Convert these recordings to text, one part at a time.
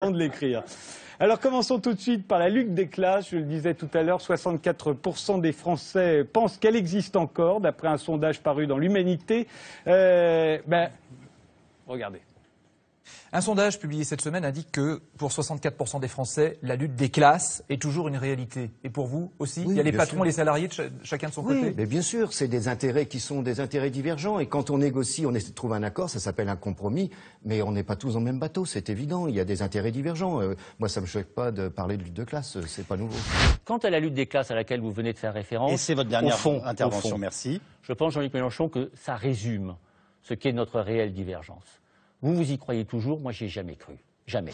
de l'écrire. Alors commençons tout de suite par la lutte des classes. Je le disais tout à l'heure, 64% des Français pensent qu'elle existe encore, d'après un sondage paru dans l'Humanité. Regardez. Un sondage publié cette semaine indique que pour 64% des Français, la lutte des classes est toujours une réalité. Et pour vous aussi, oui, il y a les patrons sûr. et les salariés de chacun de son côté. Mais bien sûr, c'est des intérêts qui sont des intérêts divergents. Et quand on négocie, on essaie de trouver un accord, ça s'appelle un compromis. Mais on n'est pas tous dans le même bateau, c'est évident. Il y a des intérêts divergents. Moi, ça me choque pas de parler de lutte de classe, c'est pas nouveau. Quant à la lutte des classes à laquelle vous venez de faire référence, et c'est votre dernière intervention, au fond, merci. Je pense, Jean-Luc Mélenchon, que ça résume ce qu'est notre réelle divergence. Vous y croyez toujours, moi j'y ai jamais cru. Jamais.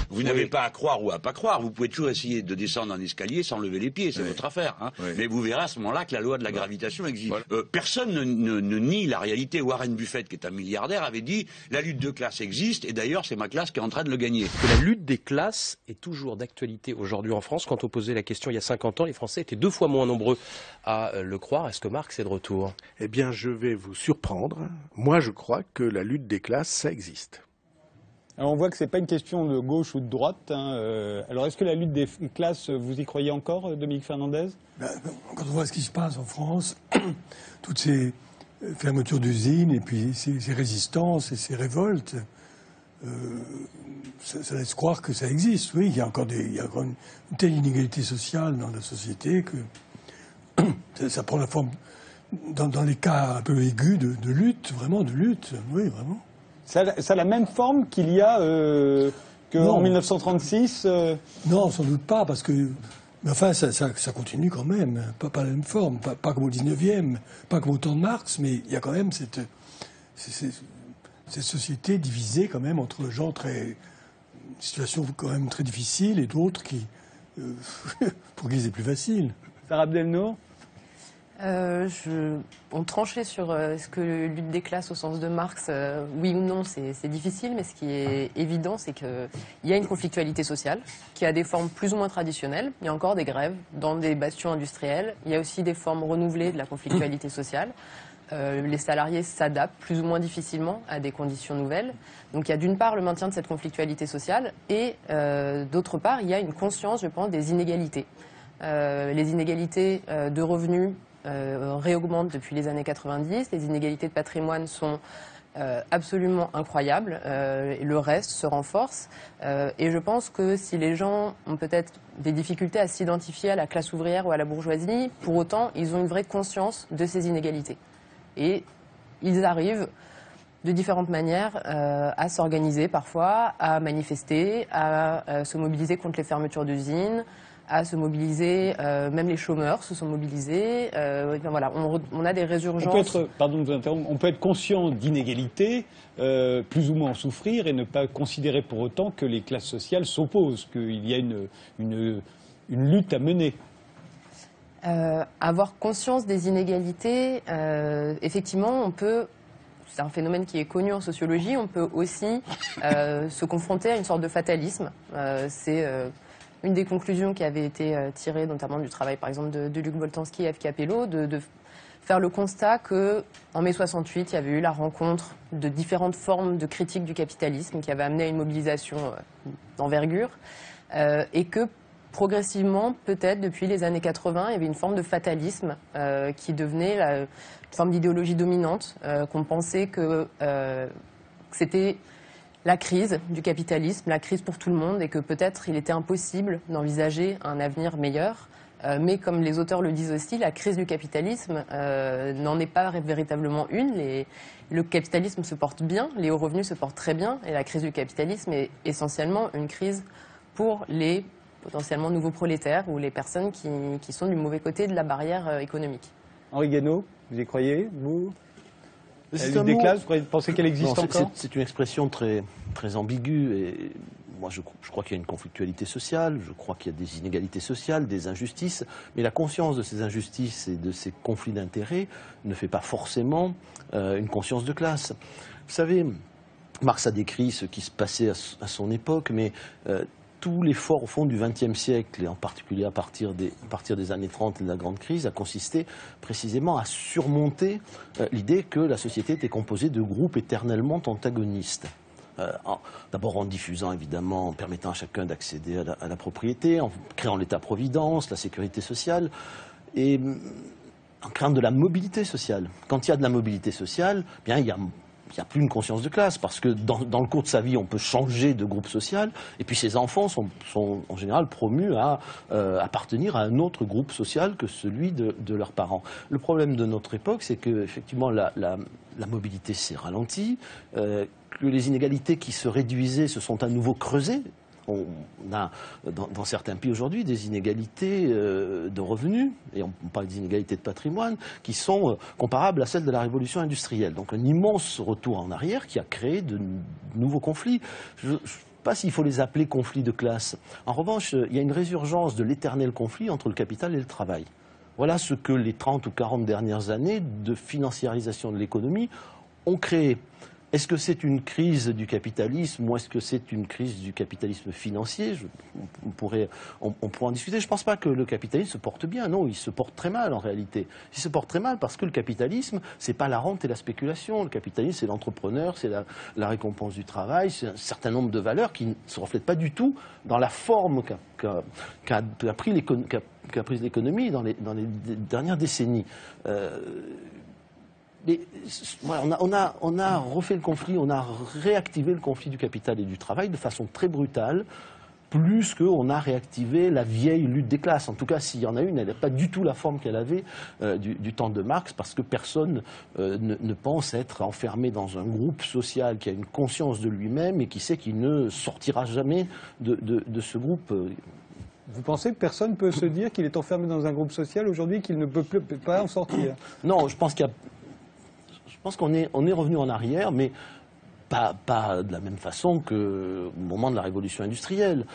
Vous n'avez pas à croire ou à pas croire. Vous pouvez toujours essayer de descendre un escalier sans lever les pieds, c'est votre affaire. Hein. Mais vous verrez à ce moment-là que la loi de la gravitation existe. Personne ne nie la réalité. Warren Buffett, qui est un milliardaire, avait dit la lutte de classe existe et d'ailleurs c'est ma classe qui est en train de le gagner. La lutte des classes est toujours d'actualité aujourd'hui en France. Quand on posait la question il y a 50 ans, les Français étaient 2 fois moins nombreux à le croire. Est-ce que Marx est de retour? Eh bien, je vais vous surprendre. Moi, je crois que la lutte des classes, ça existe. Alors on voit que ce n'est pas une question de gauche ou de droite. Alors est-ce que la lutte des classes, vous y croyez encore, Dominique Fernandez? Quand on voit ce qui se passe en France, toutes ces fermetures d'usines et puis ces résistances et ces révoltes, ça laisse croire que ça existe. Oui, il y a encore une telle inégalité sociale dans la société que ça prend la forme, dans les cas un peu aigus, de lutte, vraiment de lutte, oui, vraiment. Ça a la même forme qu'il y a qu'en 1936 Non, sans doute pas, parce que... Mais enfin, ça continue quand même, pas la même forme, pas comme au 19e, pas comme au temps de Marx, mais il y a quand même cette société divisée quand même entre gens une situation quand même très difficile et d'autres qui, pour qui c'est plus facile. Sarah Abdelnour? On tranchait sur ce que lutte des classes au sens de Marx, oui ou non, c'est difficile, mais ce qui est évident, c'est qu'il y a une conflictualité sociale qui a des formes plus ou moins traditionnelles. Il y a encore des grèves dans des bastions industriels. Il y a aussi des formes renouvelées de la conflictualité sociale. Les salariés s'adaptent plus ou moins difficilement à des conditions nouvelles. Donc il y a d'une part le maintien de cette conflictualité sociale et d'autre part, il y a une conscience, je pense, des inégalités. Les inégalités de revenus réaugmentent depuis les années 90. Les inégalités de patrimoine sont absolument incroyables. Le reste se renforce. Et je pense que si les gens ont peut-être des difficultés à s'identifier à la classe ouvrière ou à la bourgeoisie, pour autant, ils ont une vraie conscience de ces inégalités. Et ils arrivent de différentes manières à s'organiser parfois, à manifester, à se mobiliser contre les fermetures d'usines, à se mobiliser, même les chômeurs se sont mobilisés. Voilà, on a des résurgences. On peut être conscient d'inégalités, plus ou moins en souffrir et ne pas considérer pour autant que les classes sociales s'opposent, qu'il y a une lutte à mener. Avoir conscience des inégalités, effectivement, on peut... C'est un phénomène qui est connu en sociologie. On peut aussi se confronter à une sorte de fatalisme. C'est une des conclusions qui avait été tirée notamment du travail, par exemple, de Luc Boltanski et F. Capello, de faire le constat qu'en mai 68, il y avait eu la rencontre de différentes formes de critique du capitalisme qui avait amené à une mobilisation d'envergure et que progressivement, peut-être depuis les années 80, il y avait une forme de fatalisme qui devenait une forme d'idéologie dominante, qu'on pensait que c'était la crise du capitalisme, la crise pour tout le monde, et que peut-être il était impossible d'envisager un avenir meilleur. Mais comme les auteurs le disent aussi, la crise du capitalisme n'en est pas véritablement une. Le capitalisme se porte bien, les hauts revenus se portent très bien, et la crise du capitalisme est essentiellement une crise pour les potentiellement nouveaux prolétaires ou les personnes qui sont du mauvais côté de la barrière économique. Henri Guénaud, vous y croyez, vous? La lutte des classes, vous pensez qu'elle existe encore? C'est une expression très ambiguë. Et moi, je crois qu'il y a une conflictualité sociale, je crois qu'il y a des inégalités sociales, des injustices. Mais la conscience de ces injustices et de ces conflits d'intérêts ne fait pas forcément une conscience de classe. Vous savez, Marx a décrit ce qui se passait à son époque, mais tout l'effort au fond du XXe siècle, et en particulier à partir des années 30 et de la grande crise, a consisté précisément à surmonter l'idée que la société était composée de groupes éternellement antagonistes. D'abord en diffusant, évidemment, en permettant à chacun d'accéder à la propriété, en créant l'État-providence, la sécurité sociale, et en créant de la mobilité sociale. Quand il y a de la mobilité sociale, bien, il n'y a plus une conscience de classe, parce que dans le cours de sa vie, on peut changer de groupe social, et puis ces enfants sont en général promus à appartenir à un autre groupe social que celui de leurs parents. Le problème de notre époque, c'est que effectivement la mobilité s'est ralentie, que les inégalités qui se réduisaient se sont à nouveau creusées. On a dans certains pays aujourd'hui des inégalités de revenus, et on parle des inégalités de patrimoine, qui sont comparables à celles de la révolution industrielle. Donc un immense retour en arrière qui a créé de nouveaux conflits. Je ne sais pas s'il faut les appeler conflits de classe. En revanche, il y a une résurgence de l'éternel conflit entre le capital et le travail. Voilà ce que les 30 ou 40 dernières années de financiarisation de l'économie ont créé. Est-ce que c'est une crise du capitalisme ou est-ce que c'est une crise du capitalisme financier? On pourrait en discuter. Je ne pense pas que le capitalisme se porte bien. Non, il se porte très mal en réalité. Il se porte très mal parce que le capitalisme, ce n'est pas la rente et la spéculation. Le capitalisme, c'est l'entrepreneur, c'est la récompense du travail, c'est un certain nombre de valeurs qui ne se reflètent pas du tout dans la forme qu'a prise l'économie dans les dernières décennies. Mais on a refait le conflit, on a réactivé le conflit du capital et du travail de façon très brutale, plus qu'on a réactivé la vieille lutte des classes. En tout cas, s'il y en a une, elle n'a pas du tout la forme qu'elle avait du temps de Marx, parce que personne ne pense être enfermé dans un groupe social qui a une conscience de lui-même et qui sait qu'il ne sortira jamais de ce groupe. Vous pensez que personne peut se dire qu'il est enfermé dans un groupe social aujourd'hui, qu'il ne peut pas en sortir? Non, je pense qu'on est revenu en arrière, mais pas de la même façon qu'au moment de la révolution industrielle.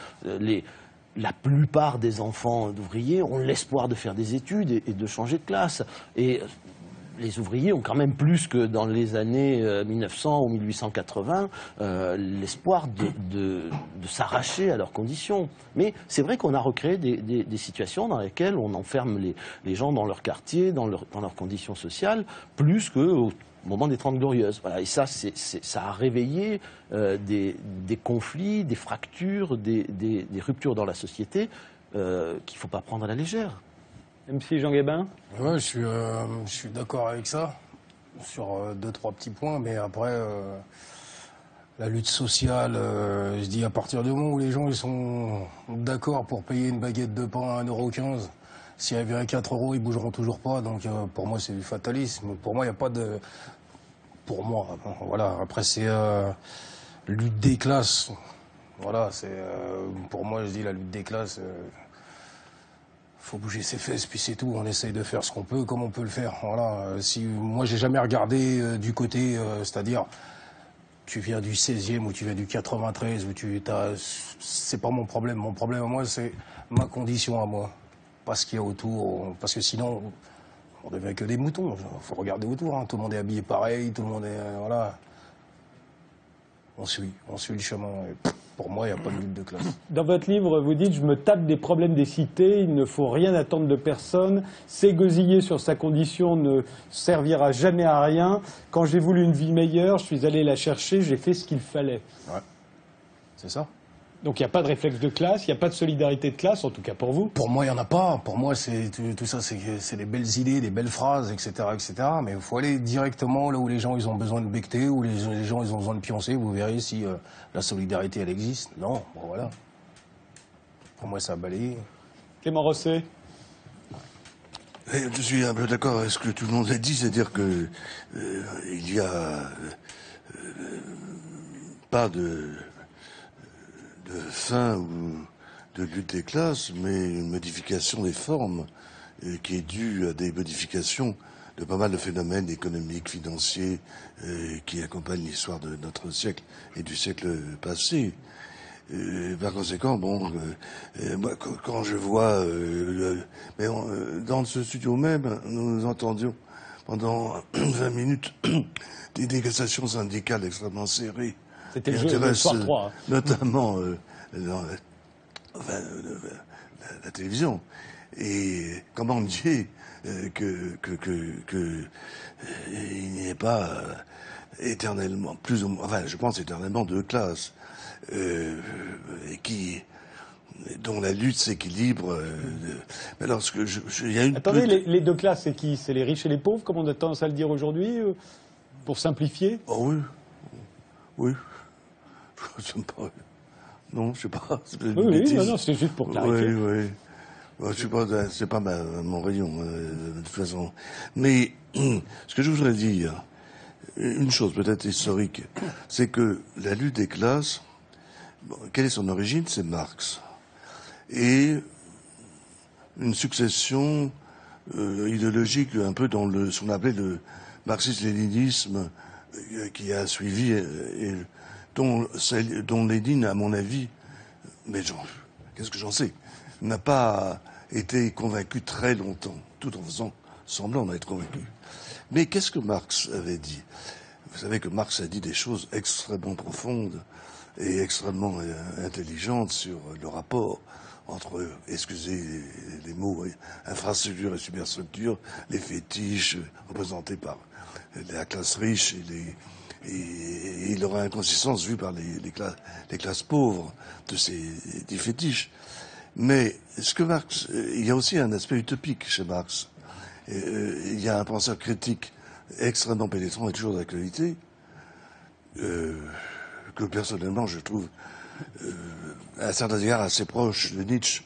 La plupart des enfants d'ouvriers ont l'espoir de faire des études et de changer de classe. Et les ouvriers ont quand même plus que dans les années 1900 ou 1880 l'espoir de s'arracher à leurs conditions. Mais c'est vrai qu'on a recréé des situations dans lesquelles on enferme les gens dans leur quartier, dans leurs conditions sociales, plus qu'au moment des 30 Glorieuses. Voilà. Et ça, ça a réveillé des conflits, des fractures, des ruptures dans la société qu'il ne faut pas prendre à la légère. MC Jean Guébin? Ouais, je suis d'accord avec ça, sur 2-3 petits points, mais après, la lutte sociale, je dis à partir du moment où les gens ils sont d'accord pour payer une baguette de pain à 1,15 €, s'il y avait 4 €, ils bougeront toujours pas, donc pour moi c'est du fatalisme. Pour moi, il n'y a pas de... Pour moi, voilà, après c'est lutte des classes, voilà, c'est... pour moi, je dis la lutte des classes... faut bouger ses fesses, puis c'est tout. On essaye de faire ce qu'on peut, comme on peut le faire. Voilà. Moi, j'ai jamais regardé du côté, c'est-à-dire, tu viens du 16e ou tu viens du 93, c'est pas mon problème. Mon problème à moi, c'est ma condition à moi. Pas ce qu'il y a autour. Parce que sinon, on devient que des moutons. Faut regarder autour. Hein. Tout le monde est habillé pareil, tout le monde est... voilà. On suit le chemin. Et pour moi, il n'y a pas de lutte de classe. Dans votre livre, vous dites « Je me tape des problèmes des cités, il ne faut rien attendre de personne, s'égosiller sur sa condition ne servira jamais à rien. Quand j'ai voulu une vie meilleure, je suis allé la chercher, j'ai fait ce qu'il fallait. » Ouais, c'est ça. Donc il n'y a pas de réflexe de classe, il n'y a pas de solidarité de classe, en tout cas pour vous. Pour moi, il n'y en a pas. Pour moi, tout ça, c'est des belles idées, des belles phrases, etc. etc. Mais il faut aller directement là où les gens ils ont besoin de becter, où les gens ils ont besoin de pioncer. Vous verrez si la solidarité, elle existe. Non, bon, voilà. Pour moi, ça a balayé. Clément Rosset. Je suis un peu d'accord avec ce que tout le monde a dit, c'est-à-dire que il y a pas de fin ou de lutte des classes, mais une modification des formes qui est due à des modifications de pas mal de phénomènes économiques, financiers qui accompagnent l'histoire de notre siècle et du siècle passé. Par conséquent, bon, moi, quand je vois, dans ce studio même, nous entendions pendant 20 minutes des négociations syndicales extrêmement serrées. C'était le jeu de soir 3. Hein. Notamment dans la télévision. Et comment dire qu'il n'y ait pas éternellement, plus ou moins, enfin, je pense éternellement deux classes, et dont la lutte s'équilibre. Mais lorsque il y a une. Attendez, les deux classes, c'est qui? C'est les riches et les pauvres, comme on a tendance à le dire aujourd'hui, pour simplifier? Oh oui, oui. Non, je sais pas. Oui, non, c'est juste pour clarifier. Oui, oui. Je sais pas, c'est pas mon rayon, de toute façon. Mais ce que je voudrais dire, une chose peut-être historique, c'est que la lutte des classes, quelle est son origine? C'est Marx. Et une succession idéologique un peu dans ce qu'on appelait le marxisme-léninisme qui a suivi et dont Lénine, à mon avis, mais qu'est-ce que j'en sais, n'a pas été convaincu très longtemps, tout en faisant semblant d'en être convaincu. Mais qu'est-ce que Marx avait dit? Vous savez que Marx a dit des choses extrêmement profondes et extrêmement intelligentes sur le rapport entre, excusez les mots, infrastructure et superstructure, les fétiches représentés par la classe riche et leur inconsistance vue par les classes pauvres de ces dits fétiches. Mais ce que Marx, il y a aussi un aspect utopique chez Marx. Il y a un penseur critique extrêmement pénétrant et toujours d'actualité, que personnellement je trouve à un certain égard assez proche de Nietzsche,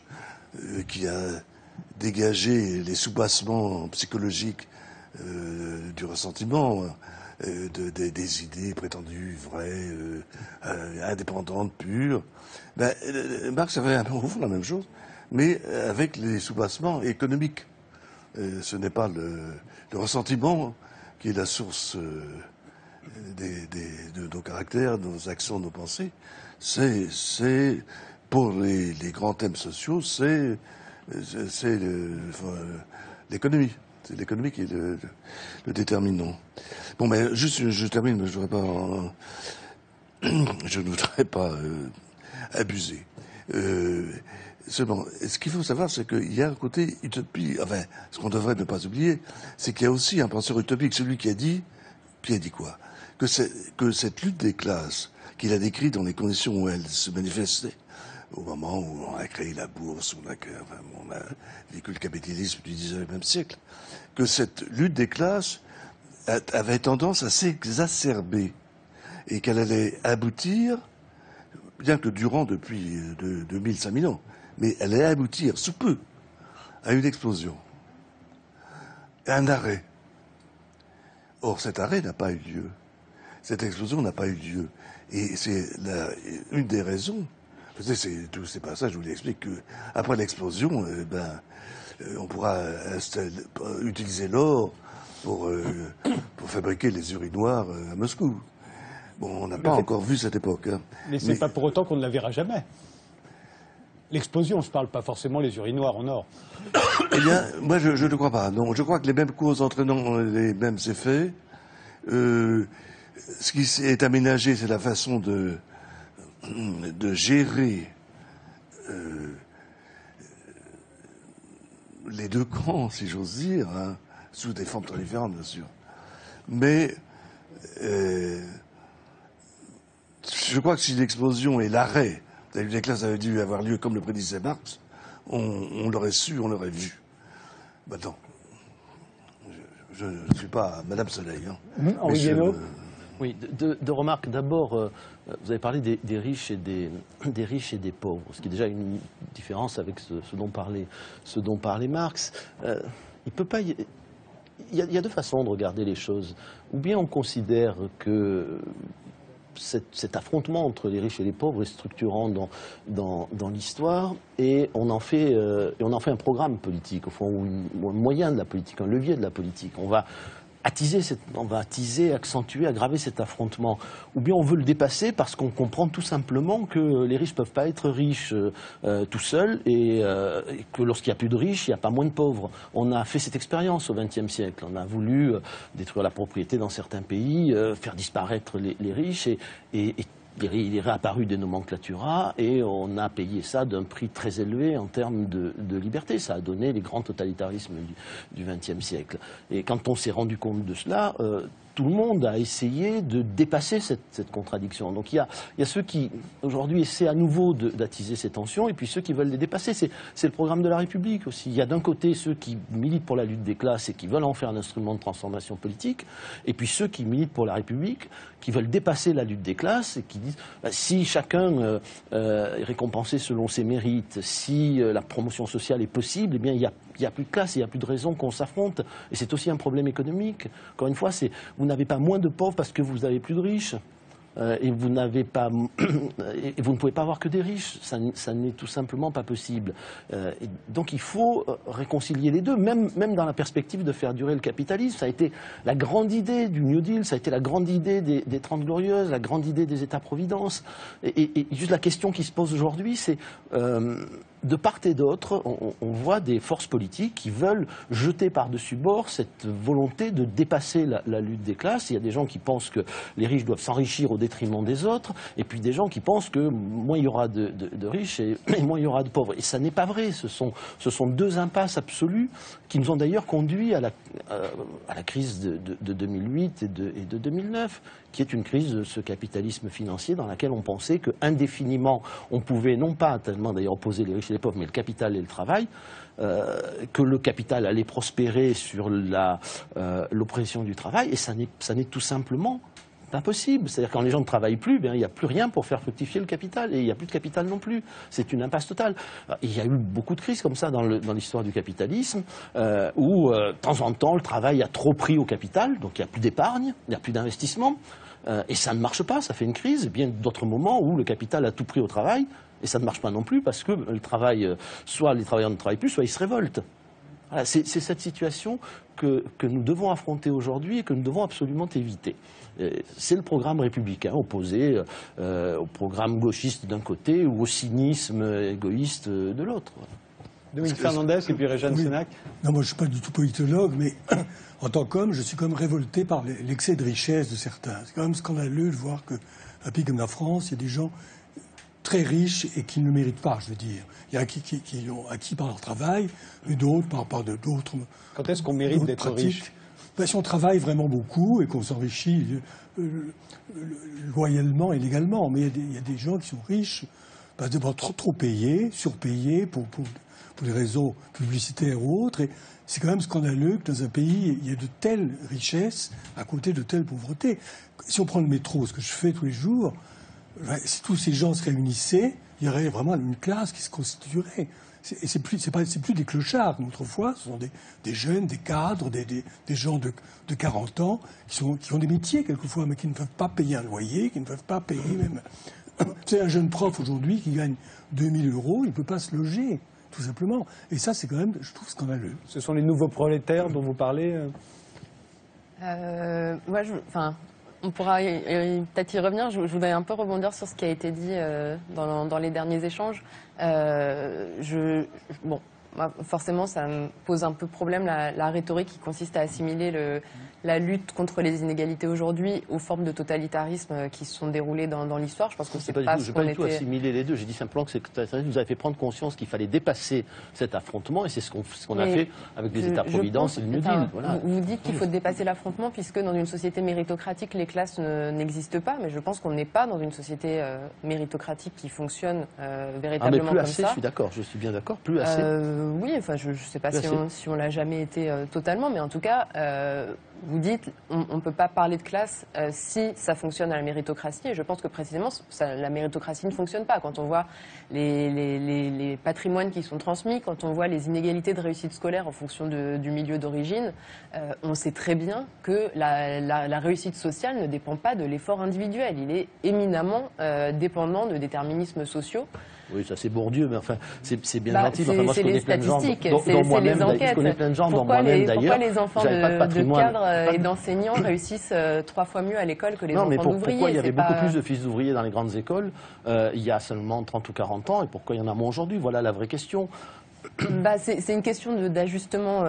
qui a dégagé les soubassements psychologiques du ressentiment, des idées prétendues vraies, indépendantes, pures. Marx avait au fond la même chose, mais avec les soubassements économiques. Ce n'est pas le ressentiment qui est la source de nos caractères, de nos actions, de nos pensées. C'est pour les grands thèmes sociaux, c'est l'économie. C'est l'économie qui est le déterminant. Bon, mais juste, je termine, mais je ne voudrais pas abuser. Seulement, ce qu'il faut savoir, c'est qu'il y a un côté utopie, enfin, ce qu'on devrait ne pas oublier, c'est qu'il y a aussi un penseur utopique, celui qui a dit quoi? Que cette lutte des classes, qu'il a décrite dans les conditions où elle se manifestait, au moment où on a créé la bourse, on a vécu le capitalisme du XIXe siècle, que cette lutte des classes avait tendance à s'exacerber et qu'elle allait aboutir, bien que durant depuis 2000-5000 ans, mais elle allait aboutir sous peu à une explosion, à un arrêt. Or, cet arrêt n'a pas eu lieu. Cette explosion n'a pas eu lieu. Et c'est une des raisons. C'est tous ces passages, je vous l'explique, qu'après l'explosion, on pourra utiliser l'or pour fabriquer les urinoirs à Moscou. Bon, on n'a pas encore vu cette époque. Hein. Mais c'est pas pour autant qu'on ne la verra jamais. L'explosion, je parle pas forcément les urinoirs en or. Eh bien, moi, je ne crois pas. Non, je crois que les mêmes causes entraînant les mêmes effets. Ce qui est aménagé, c'est la façon de gérer les deux camps, si j'ose dire, hein, sous des formes très différentes, bien sûr. Mais je crois que si l'explosion et l'arrêt de la lutte des classes avait dû avoir lieu comme le prédisait Marx, on l'aurait su, on l'aurait vu. Maintenant, je ne suis pas Madame Soleil. Hein. Henri Guénaud. Oui, deux remarques. D'abord, vous avez parlé des riches et des pauvres, ce qui est déjà une différence avec ce dont parlait Marx. Il peut pas. Il y a deux façons de regarder les choses. Ou bien on considère que cet affrontement entre les riches et les pauvres est structurant dans l'histoire, et on en fait un programme politique, au fond, ou un moyen de la politique, un levier de la politique. On va attiser, accentuer, aggraver cet affrontement. Ou bien on veut le dépasser parce qu'on comprend tout simplement que les riches ne peuvent pas être riches tout seuls, et que lorsqu'il n'y a plus de riches, il n'y a pas moins de pauvres. On a fait cette expérience au XXe siècle. On a voulu détruire la propriété dans certains pays, faire disparaître les riches, et il est réapparu des nomenclaturas, et on a payé ça d'un prix très élevé en termes de liberté. Ça a donné les grands totalitarismes du XXe siècle. Et quand on s'est rendu compte de cela, tout le monde a essayé de dépasser cette contradiction. Donc il y a ceux qui, aujourd'hui, essaient à nouveau d'attiser ces tensions, et puis ceux qui veulent les dépasser. C'est le programme de la République aussi. Il y a d'un côté ceux qui militent pour la lutte des classes et qui veulent en faire un instrument de transformation politique, et puis ceux qui militent pour la République, qui veulent dépasser la lutte des classes, et qui disent si chacun est récompensé selon ses mérites, si la promotion sociale est possible, eh bien il n'y a plus de classe, il n'y a plus de raison qu'on s'affronte. Et c'est aussi un problème économique. Encore une fois, vous n'avez pas moins de pauvres parce que vous avez plus de riches. Et vous n'avez pas, et vous ne pouvez pas avoir que des riches. Ça n'est tout simplement pas possible. Et donc il faut réconcilier les deux, même dans la perspective de faire durer le capitalisme. Ça a été la grande idée du New Deal, ça a été la grande idée des 30 Glorieuses, la grande idée des États-providence. Et juste la question qui se pose aujourd'hui, c'est de part et d'autre, on voit des forces politiques qui veulent jeter par-dessus bord cette volonté de dépasser la lutte des classes. Il y a des gens qui pensent que les riches doivent s'enrichir au détriment des autres, et puis des gens qui pensent que moins il y aura de riches et moins il y aura de pauvres. Et ça n'est pas vrai. Ce sont deux impasses absolues qui nous ont d'ailleurs conduit à la crise de 2008 et de 2009, qui est une crise de ce capitalisme financier dans laquelle on pensait qu'indéfiniment on pouvait non pas tellement d'ailleurs opposer les riches et les pauvres, mais le capital et le travail, que le capital allait prospérer sur l'oppression du travail, et ça n'est tout simplement impossible. C'est-à-dire quand les gens ne travaillent plus, il n'y a plus rien pour faire fructifier le capital, et il n'y a plus de capital non plus. C'est une impasse totale. Il y a eu beaucoup de crises comme ça dans l'histoire du capitalisme, où de temps en temps le travail a trop pris au capital, donc il n'y a plus d'épargne, il n'y a plus d'investissement, et ça ne marche pas, ça fait une crise. Et bien d'autres moments où le capital a tout pris au travail, et ça ne marche pas non plus parce que le travail, soit les travailleurs ne travaillent plus, soit ils se révoltent. Voilà, c'est cette situation que nous devons affronter aujourd'hui et que nous devons absolument éviter. C'est le programme républicain opposé au programme gauchiste d'un côté ou au cynisme égoïste de l'autre. Dominique Fernandez et puis Réjeanne Sénac. Non, moi je ne suis pas du tout politologue, mais en tant qu'homme, je suis quand même révolté par l'excès de richesse de certains. C'est quand même scandaleux de voir qu'un pays comme la France, il y a des gens très riches et qui ne le méritent pas, je veux dire. Il y a qui l'ont acquis par leur travail, et d'autres par d'autres. Quand est-ce qu'on mérite d'être riche ? Si on travaille vraiment beaucoup et qu'on s'enrichit loyalement et légalement, mais il y a des gens qui sont riches parce d'abord trop payés, surpayés pour des raisons publicitaires ou autres. Et c'est quand même scandaleux que dans un pays, il y ait de telles richesses à côté de telle pauvreté. Si on prend le métro, ce que je fais tous les jours, si tous ces gens se réunissaient, il y aurait vraiment une classe qui se constituerait. Et c'est plus des clochards comme autrefois, ce sont des jeunes, des cadres, des gens de 40 ans qui ont des métiers quelquefois, mais qui ne peuvent pas payer un loyer, qui ne peuvent pas payer même. C'est un jeune prof aujourd'hui qui gagne 2000 €, il ne peut pas se loger, tout simplement. Et ça, c'est quand même, je trouve, scandaleux. Ce sont les nouveaux prolétaires dont vous parlez on pourra peut-être y revenir. Je voudrais un peu rebondir sur ce qui a été dit dans les derniers échanges. Forcément, ça me pose un peu problème la rhétorique qui consiste à assimiler la lutte contre les inégalités aujourd'hui aux formes de totalitarisme qui se sont déroulées dans l'histoire. Je pense que c'est pas ce qu'on était... Je n'ai pas du tout assimilé les deux. J'ai dit simplement que c'est vous avez fait prendre conscience qu'il fallait dépasser cet affrontement, et c'est ce qu'on a fait avec les États-providence et le New Deal. Voilà. Vous dites qu'il faut dépasser l'affrontement puisque dans une société méritocratique, les classes n'existent pas, mais je pense qu'on n'est pas dans une société méritocratique qui fonctionne véritablement plus comme assez, ça. Je suis d'accord, je suis bien d'accord, plus assez. Oui, enfin, je ne sais pas si on l'a jamais été totalement, mais en tout cas, vous dites on ne peut pas parler de classe si ça fonctionne à la méritocratie, et je pense que précisément la méritocratie ne fonctionne pas. Quand on voit les patrimoines qui sont transmis, quand on voit les inégalités de réussite scolaire en fonction du milieu d'origine, on sait très bien que la réussite sociale ne dépend pas de l'effort individuel. Il est éminemment dépendant de déterminismes sociaux. Oui, ça c'est Bourdieu, mais enfin, c'est bien gentil. Enfin, moi, c'est les statistiques, c'est les enquêtes. Je connais plein de gens, dont pourquoi moi-même d'ailleurs. Pourquoi les enfants de cadres et d'enseignants réussissent 3 fois mieux à l'école que les enfants d'ouvriers? Pourquoi il y avait beaucoup plus de fils d'ouvriers dans les grandes écoles il y a seulement 30 ou 40 ans, et pourquoi il y en a moins aujourd'hui? Voilà la vraie question. C'est une question d'ajustement.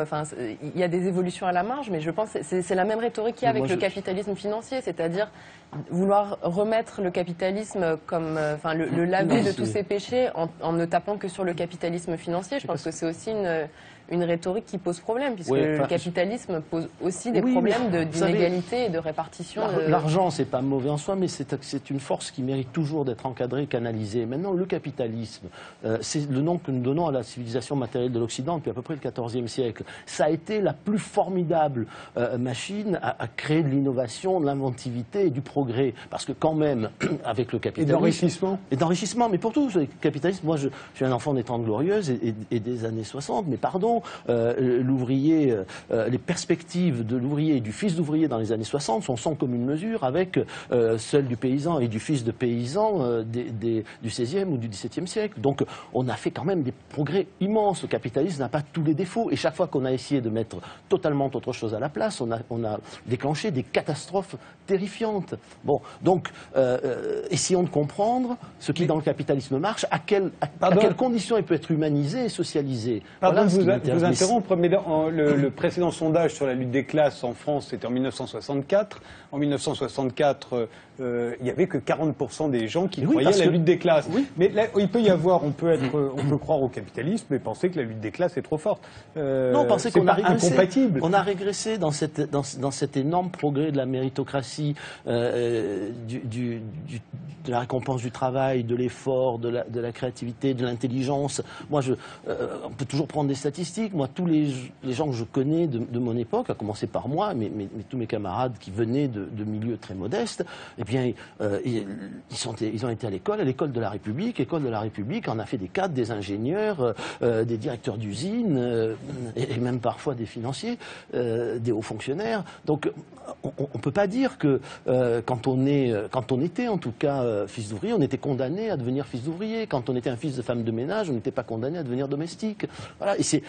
Il y a des évolutions à la marge, mais je pense que c'est la même rhétorique qu'il y a avec le capitalisme financier, c'est-à-dire vouloir remettre le capitalisme comme le laver de tous ses péchés en ne tapant que sur le capitalisme financier. Je pense que c'est aussi une rhétorique qui pose problème, puisque le capitalisme pose aussi des problèmes d'inégalité et de répartition. L'argent, c'est pas mauvais en soi, mais c'est une force qui mérite toujours d'être encadrée, canalisée. Maintenant, le capitalisme, c'est le nom que nous donnons à la civilisation matérielle de l'Occident depuis à peu près le XIVe siècle. Ça a été la plus formidable machine à créer de l'innovation, de l'inventivité et du progrès. Parce que quand même, avec le capitalisme... Et d'enrichissement. Mais pour tout, le capitalisme, moi je suis un enfant des Trente Glorieuses et des années 60, mais pardon, l'ouvrier, les perspectives de l'ouvrier et du fils d'ouvrier dans les années 60 sont sans commune mesure avec celles du paysan et du fils de paysan du XVIe ou du XVIIe siècle. Donc on a fait quand même des progrès immenses. Le capitalisme n'a pas tous les défauts. Et chaque fois qu'on a essayé de mettre totalement autre chose à la place, on a déclenché des catastrophes terrifiantes. Bon, donc essayons de comprendre ce qui dans le capitalisme marche, à quelles conditions il peut être humanisé et socialisé. Pardon de vous interrompre, mais le précédent sondage sur la lutte des classes en France, c'était en 1964. En 1964, il n'y avait que 40% des gens qui croyaient à la lutte des classes. Oui. Mais là, il peut y avoir, on peut croire au capitalisme et penser que la lutte des classes est trop forte. Non, penser qu'on a régressé. Incompatible. On a régressé dans cet énorme progrès de la méritocratie, de la récompense du travail, de l'effort, de la créativité, de l'intelligence. Moi, on peut toujours prendre des statistiques. Moi, tous les gens que je connais de mon époque, à commencer par moi, mais tous mes camarades qui venaient de milieux très modestes, eh bien, ils ont été à l'école de la République. L'école de la République en a fait des cadres, des ingénieurs, des directeurs d'usines, et même parfois des financiers, des hauts fonctionnaires. Donc, on ne peut pas dire que quand on était, en tout cas, fils d'ouvrier, on était condamné à devenir fils d'ouvrier. Quand on était un fils de femme de ménage, on n'était pas condamné à devenir domestique. Voilà. Et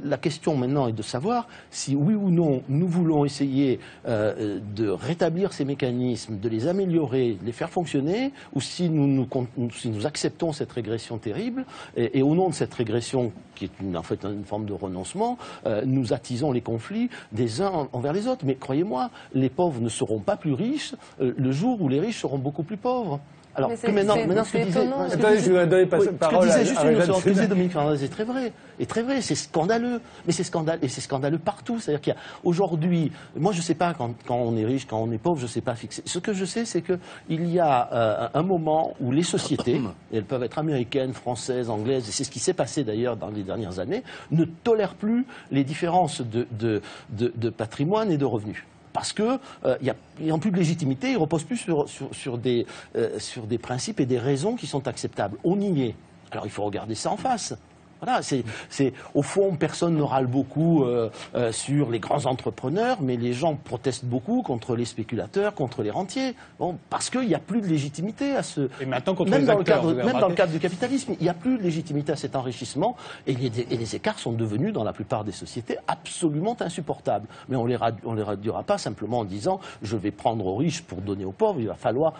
la question maintenant est de savoir si oui ou non nous voulons essayer de rétablir ces mécanismes, de les améliorer, de les faire fonctionner, ou si nous acceptons cette régression terrible, et au nom de cette régression qui est en fait une forme de renoncement, nous attisons les conflits des uns envers les autres. Mais croyez-moi, les pauvres ne seront pas plus riches le jour où les riches seront beaucoup plus pauvres. Alors que maintenant, ce que disait, Dominique Fernandez est très vrai. Et très vrai, c'est scandaleux. Mais c'est scandaleux partout. C'est-à-dire qu'il y a aujourd'hui, moi je ne sais pas quand on est riche, quand on est pauvre, je ne sais pas fixer. Ce que je sais, c'est qu'il y a un moment où les sociétés, et elles peuvent être américaines, françaises, anglaises, et c'est ce qui s'est passé d'ailleurs dans les dernières années, ne tolèrent plus les différences de patrimoine et de revenus. Parce qu'ils n'ont plus de légitimité, ils ne reposent plus sur des principes et des raisons qui sont acceptables. On y est. Alors il faut regarder ça en face. Voilà, au fond, personne ne râle beaucoup sur les grands entrepreneurs, mais les gens protestent beaucoup contre les spéculateurs, contre les rentiers. Bon, parce qu'il n'y a plus de légitimité à ce... Et maintenant, contre même les acteurs, dans le cadre du capitalisme, il n'y a plus de légitimité à cet enrichissement, et les écarts sont devenus, dans la plupart des sociétés, absolument insupportables. Mais on ne les réduira pas simplement en disant « je vais prendre aux riches pour donner aux pauvres ». Il va falloir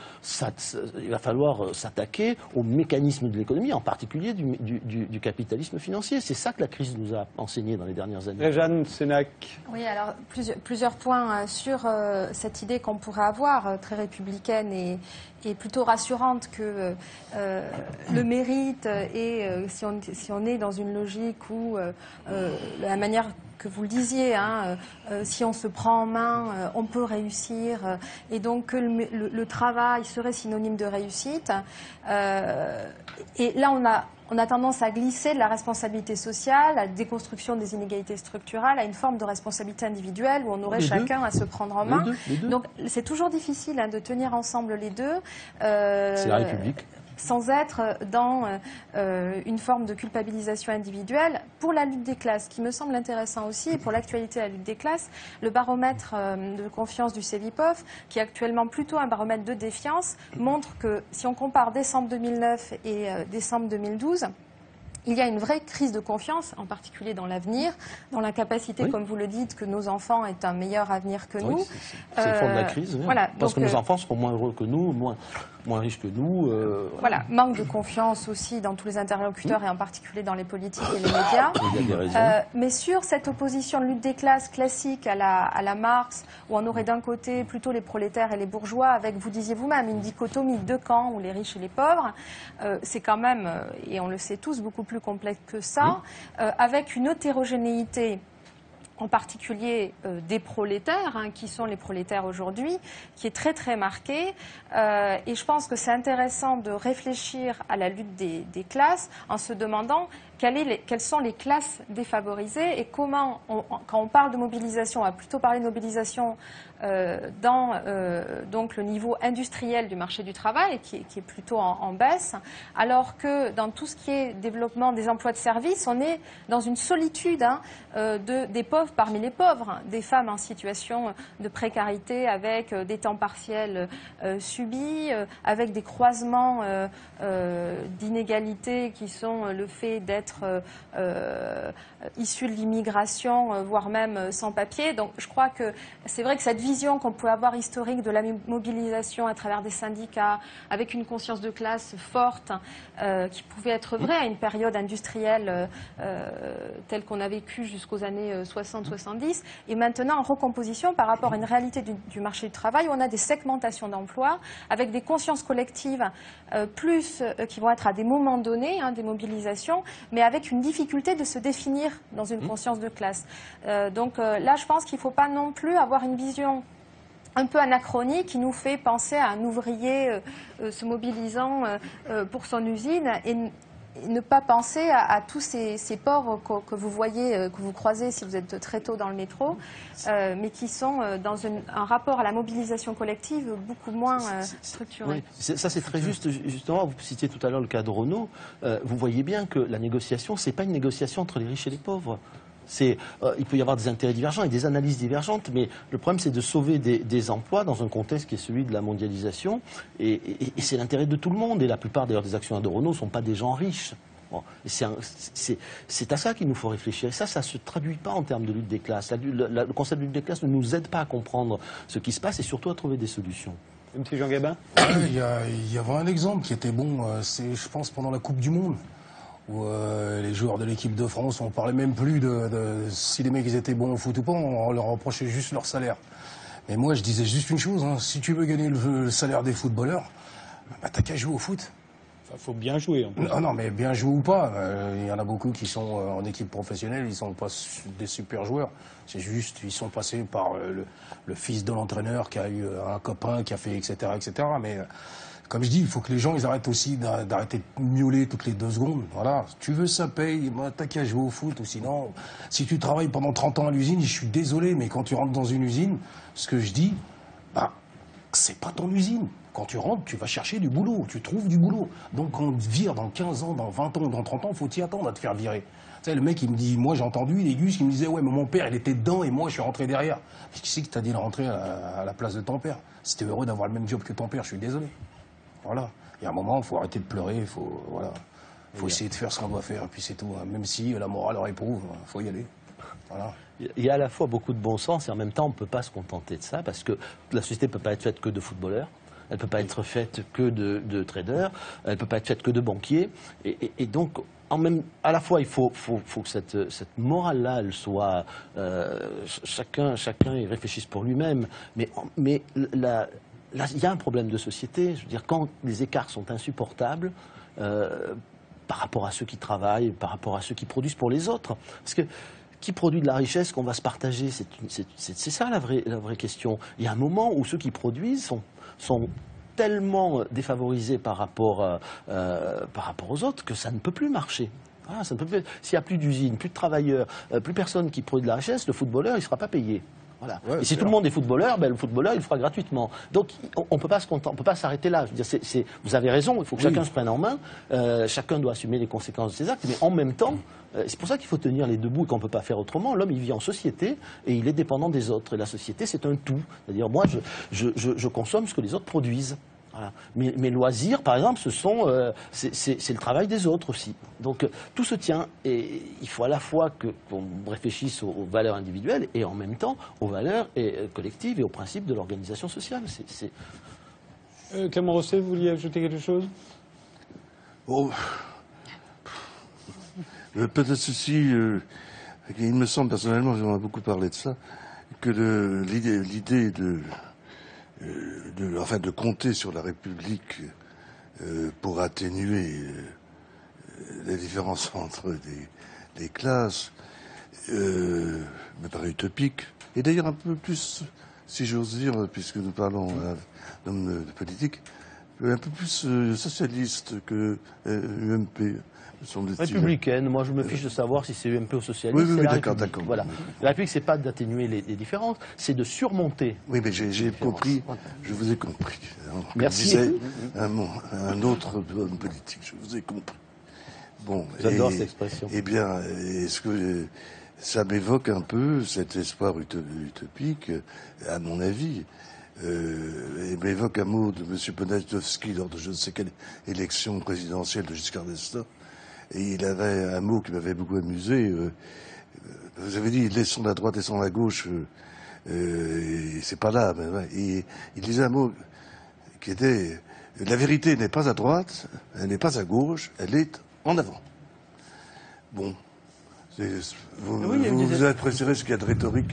s'attaquer aux mécanismes de l'économie, en particulier du capitalisme financier. C'est ça que la crise nous a enseigné dans les dernières années. Jeanne Sénac. Oui, alors plusieurs points sur cette idée qu'on pourrait avoir, très républicaine et plutôt rassurante, que le mérite et si on est dans une logique où la manière que vous le disiez, si on se prend en main, on peut réussir, et donc que le travail serait synonyme de réussite. Et là, on a tendance à glisser de la responsabilité sociale, à la déconstruction des inégalités structurelles, à une forme de responsabilité individuelle où on aurait chacun à se prendre en main. Les deux. Donc c'est toujours difficile de tenir ensemble les deux. C'est la République. Sans être dans une forme de culpabilisation individuelle. Pour la lutte des classes, qui me semble intéressant aussi, et pour l'actualité de la lutte des classes, le baromètre de confiance du CEVIPOF, qui est actuellement plutôt un baromètre de défiance, montre que si on compare décembre 2009 et décembre 2012, il y a une vraie crise de confiance, en particulier dans l'avenir, dans la capacité, comme vous le dites, que nos enfants aient un meilleur avenir que nous. C'est le fond de la crise, voilà, parce que nos enfants seront moins heureux que nous, moins moins riches que nous. Voilà, manque de confiance aussi dans tous les interlocuteurs et en particulier dans les politiques et les médias. Il y a des raisons. Mais sur cette opposition de lutte des classes classique à la Marx, où on aurait d'un côté plutôt les prolétaires et les bourgeois, avec, vous disiez vous-même, une dichotomie de deux camps, où les riches et les pauvres, c'est quand même, et on le sait tous, beaucoup plus complexe que ça, avec une hétérogénéité en particulier des prolétaires, qui sont les prolétaires aujourd'hui, qui est très très marquée. Et je pense que c'est intéressant de réfléchir à la lutte des classes en se demandant quelles sont les classes défavorisées et comment, quand on parle de mobilisation, on va plutôt parler de mobilisation dans donc le niveau industriel du marché du travail, qui est plutôt en baisse, alors que dans tout ce qui est développement des emplois de service, on est dans une solitude des pauvres parmi les pauvres, des femmes en situation de précarité avec des temps partiels subis, avec des croisements d'inégalités qui sont le fait d'être issus de l'immigration, voire même sans papier. Donc je crois que c'est vrai que cette vision qu'on peut avoir historique de la mobilisation à travers des syndicats, avec une conscience de classe forte, qui pouvait être vraie à une période industrielle telle qu'on a vécu jusqu'aux années 60-70, et maintenant en recomposition par rapport à une réalité du marché du travail où on a des segmentations d'emplois, avec des consciences collectives qui vont être à des moments donnés, des mobilisations, mais avec une difficulté de se définir dans une conscience de classe. Donc là, je pense qu'il ne faut pas non plus avoir une vision un peu anachronique qui nous fait penser à un ouvrier se mobilisant pour son usine et ne pas penser à tous ces pauvres que vous voyez, que vous croisez si vous êtes très tôt dans le métro, mais qui sont dans un rapport à la mobilisation collective beaucoup moins structuré. Oui, ça c'est très juste. Justement, vous citiez tout à l'heure le cas de Renault. Vous voyez bien que la négociation, c'est pas une négociation entre les riches et les pauvres. Il peut y avoir des intérêts divergents et des analyses divergentes, mais le problème c'est de sauver des emplois dans un contexte qui est celui de la mondialisation, et c'est l'intérêt de tout le monde, et la plupart d'ailleurs des actionnaires de Renault ne sont pas des gens riches. Bon, c'est à ça qu'il nous faut réfléchir, et ça ne se traduit pas en termes de lutte des classes. Le concept de lutte des classes ne nous aide pas à comprendre ce qui se passe et surtout à trouver des solutions. M. Jean Gabin ? Il y avait un exemple qui était bon, c'est je pense pendant la Coupe du Monde, où les joueurs de l'équipe de France, on parlait même plus de si les mecs ils étaient bons au foot ou pas, on leur reprochait juste leur salaire. Mais moi je disais juste une chose, si tu veux gagner le salaire des footballeurs, bah, t'as qu'à jouer au foot. Il faut bien jouer en plus. Non, mais bien jouer ou pas, il y en a beaucoup qui sont en équipe professionnelle, ils sont pas des super joueurs. C'est juste, ils sont passés par le fils de l'entraîneur qui a eu un copain qui a fait etc. Mais comme je dis, il faut que les gens ils arrêtent aussi d'arrêter de miauler toutes les 2 secondes. Voilà, si tu veux ça paye, bah, t'as qu'à jouer au foot, ou sinon, si tu travailles pendant 30 ans à l'usine, je suis désolé, mais quand tu rentres dans une usine, ce que je dis, bah, c'est pas ton usine. Quand tu rentres, tu vas chercher du boulot, tu trouves du boulot. Donc quand on te vire dans 15 ans, dans 20 ans, dans 30 ans, faut t'y attendre à te faire virer. Tu sais, le mec, il me dit, moi j'ai entendu, les gus qui me disaient, ouais, mais mon père, il était dedans et moi, je suis rentré derrière. Qui c'est que t'as dit de rentrer à la place de ton père? Si t'es heureux d'avoir le même job que ton père, je suis désolé. Voilà. Il y a un moment, il faut arrêter de pleurer, il faut essayer de faire ce qu'on doit faire, et puis c'est tout. Même si la morale leur éprouve, il faut y aller. Voilà. Il y a à la fois beaucoup de bon sens et en même temps, on ne peut pas se contenter de ça parce que la société ne peut pas être faite que de footballeurs. Elle ne peut pas être faite que de traders, elle ne peut pas être faite que de banquiers. Et donc, à la fois, il faut que cette morale-là, elle soit... chacun y réfléchisse pour lui-même. Mais là, il y a un problème de société. Je veux dire, quand les écarts sont insupportables, par rapport à ceux qui travaillent, par rapport à ceux qui produisent pour les autres. Parce que qui produit de la richesse qu'on va se partager? C'est ça la vraie question. Il y a un moment où ceux qui produisent sont tellement défavorisés par rapport aux autres que ça ne peut plus marcher. Voilà, ça ne peut plus. S'il n'y a plus d'usines, plus de travailleurs, plus personne qui produit de la richesse, le footballeur, il ne sera pas payé. Voilà. Ouais, et si tout le monde est footballeur, le footballeur, il le fera gratuitement. Donc, on peut pas s'arrêter là. Je veux dire, vous avez raison, il faut que chacun se prenne en main. Chacun doit assumer les conséquences de ses actes. Mais en même temps, c'est pour ça qu'il faut tenir les deux bouts et qu'on ne peut pas faire autrement. L'homme, il vit en société et il est dépendant des autres. Et la société, c'est un tout. C'est-à-dire, moi, je consomme ce que les autres produisent. Voilà. Mes loisirs, par exemple, c'est le travail des autres aussi. Donc tout se tient et il faut à la fois qu'on réfléchisse aux valeurs individuelles et en même temps aux valeurs collectives et aux principes de l'organisation sociale. Clément Rosset, vous vouliez ajouter quelque chose? Peut-être ceci, il me semble personnellement, j'en ai beaucoup parlé de ça, que l'idée de compter sur la République pour atténuer les différences entre les classes me paraît utopique. Et d'ailleurs un peu plus, si j'ose dire, puisque nous parlons d'un homme de politique, un peu plus socialiste que UMP. Républicaine, moi je me fiche de savoir si c'est UMP ou socialiste. Oui, d'accord. Voilà. La République, c'est pas d'atténuer les différences, c'est de surmonter. Oui, mais j'ai compris, je vous ai compris. Merci. Disait un autre homme politique, je vous ai compris. Bon, j'adore cette expression. Eh bien, est-ce que ça m'évoque un peu cet espoir utopique, à mon avis, et m'évoque un mot de M. Poniatowski lors de je ne sais quelle élection présidentielle de Giscard d'Estaing. Et il avait un mot qui m'avait beaucoup amusé. Vous avez dit, laissons la droite, laissons la gauche. C'est pas là. Et il disait un mot qui était, la vérité n'est pas à droite, elle n'est pas à gauche, elle est en avant. Bon. Vous apprécierez ce qu'il y a de rhétorique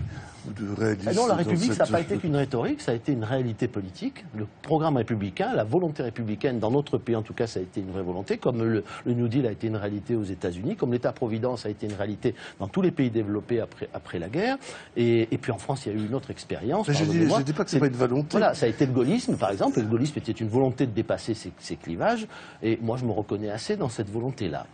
ou de réalisme. Non, la République, ça n'a pas été qu'une rhétorique, ça a été une réalité politique. Le programme républicain, la volonté républicaine, dans notre pays en tout cas, ça a été une vraie volonté, comme le New Deal a été une réalité aux États-Unis, comme l'État-providence a été une réalité dans tous les pays développés après la guerre. Et puis en France, il y a eu une autre expérience. Je ne dis pas que ce n'est pas une volonté. Voilà, ça a été le gaullisme, par exemple. Le gaullisme était une volonté de dépasser ces clivages. Et moi, je me reconnais assez dans cette volonté-là.